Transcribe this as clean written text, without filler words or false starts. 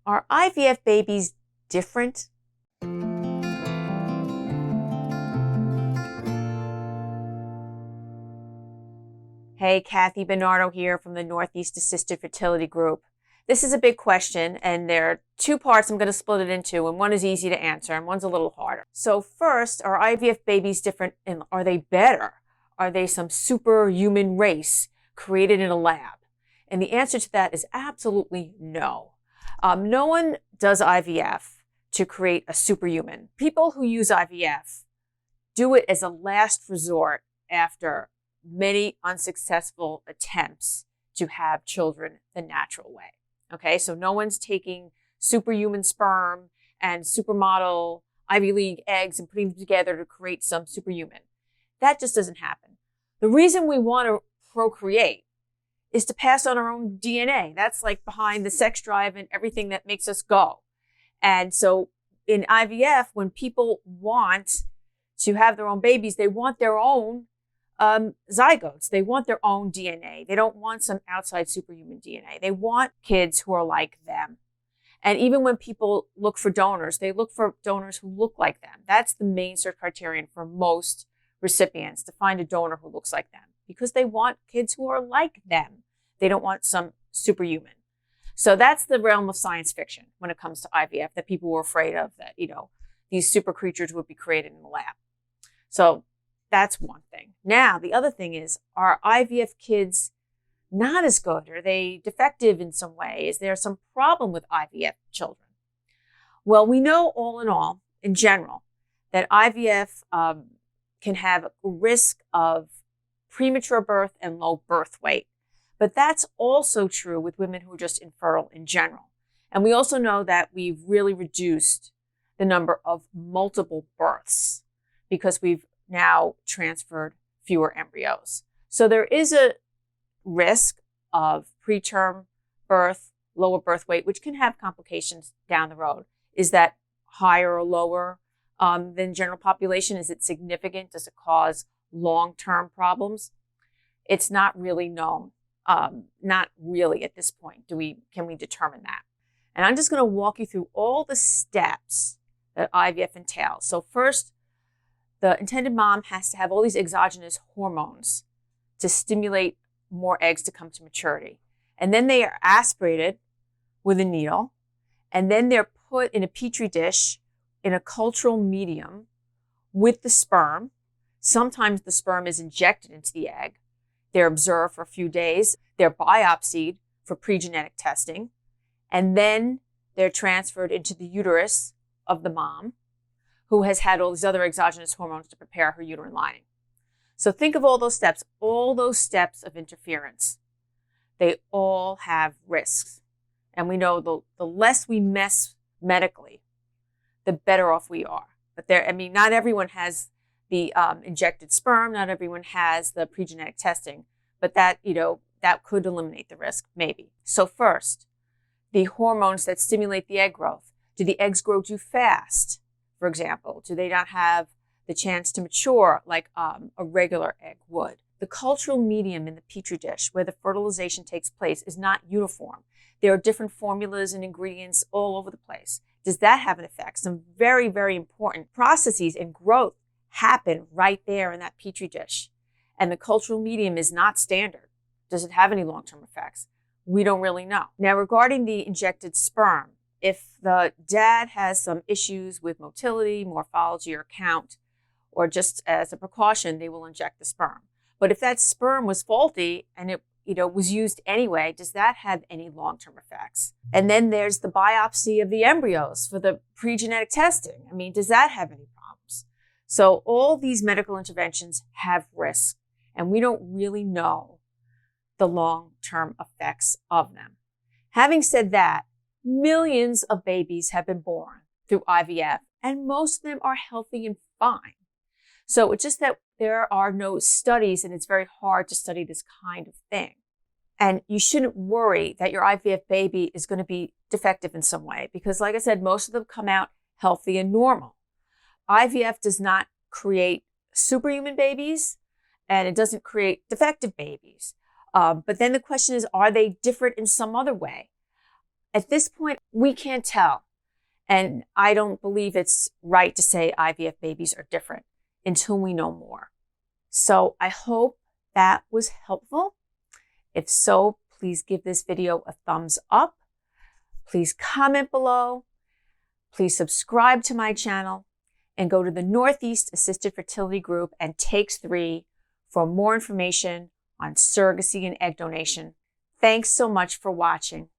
Are IVF babies different? Hey, Kathy Benardo here from the Northeast Assisted Fertility Group. This is a big question, and there are two parts I'm going to split it into, and one is easy to answer, and one's a little harder. So first, are IVF babies different, and are they better? Are they some superhuman race created in a lab? And the answer to that is absolutely no. No one does IVF to create a superhuman. People who use IVF do it as a last resort after many unsuccessful attempts to have children the natural way. Okay, so no one's taking superhuman sperm and supermodel Ivy League eggs and putting them together to create some superhuman. That just doesn't happen. The reason we want to procreate is to pass on our own DNA. That's like behind the sex drive and everything that makes us go. And so in IVF, when people want to have their own babies, they want their own zygotes. They want their own DNA. They don't want some outside superhuman DNA. They want kids who are like them. And even when people look for donors, they look for donors who look like them. That's the main search criterion for most recipients, to find a donor who looks like them, because they want kids who are like them. They don't want some superhuman. So that's the realm of science fiction when it comes to IVF, that people were afraid of, that, these super creatures would be created in the lab. So that's one thing. Now, the other thing is, are IVF kids not as good? Are they defective in some way? Is there some problem with IVF children? Well, we know all in all, in general, that IVF can have a risk of premature birth and low birth weight. But that's also true with women who are just infertile in general. And we also know that we've really reduced the number of multiple births because we've now transferred fewer embryos. So there is a risk of preterm birth, lower birth weight, which can have complications down the road. Is that higher or lower than general population? Is it significant? Does it cause long-term problems? It's not really known. Not really at this point can we determine that. And I'm just going to walk you through all the steps that IVF entails. So first, the intended mom has to have all these exogenous hormones to stimulate more eggs to come to maturity. And then they are aspirated with a needle, and then they're put in a petri dish in a cultural medium with the sperm. Sometimes the sperm is injected into the egg. They're observed for a few days. They're biopsied for pregenetic testing. And then they're transferred into the uterus of the mom, who has had all these other exogenous hormones to prepare her uterine lining. So think of all those steps of interference. They all have risks. And we know the less we mess medically, the better off we are. But not everyone has the injected sperm. Not everyone has the pregenetic testing, but that could eliminate the risk, maybe. So first, the hormones that stimulate the egg growth. Do the eggs grow too fast, for example? Do they not have the chance to mature like a regular egg would? The cultural medium in the petri dish where the fertilization takes place is not uniform. There are different formulas and ingredients all over the place. Does that have an effect? Some very, very important processes and growth happen right there in that petri dish. And the cultural medium is not standard. Does it have any long-term effects? We don't really know. Now, regarding the injected sperm, if the dad has some issues with motility, morphology, or count, or just as a precaution, they will inject the sperm. But if that sperm was faulty and it was used anyway, does that have any long-term effects? And then there's the biopsy of the embryos for the pregenetic testing. Does that have any problems? So all these medical interventions have risks, and we don't really know the long-term effects of them. Having said that, millions of babies have been born through IVF, and most of them are healthy and fine. So it's just that there are no studies, and it's very hard to study this kind of thing. And you shouldn't worry that your IVF baby is going to be defective in some way, because like I said, most of them come out healthy and normal. IVF does not create superhuman babies, and it doesn't create defective babies. But then the question is, are they different in some other way? At this point, we can't tell. And I don't believe it's right to say IVF babies are different until we know more. So I hope that was helpful. If so, please give this video a thumbs up. Please comment below. Please subscribe to my channel and go to the Northeast Assisted Fertility Group and Takes 3 for more information on surrogacy and egg donation. Thanks so much for watching.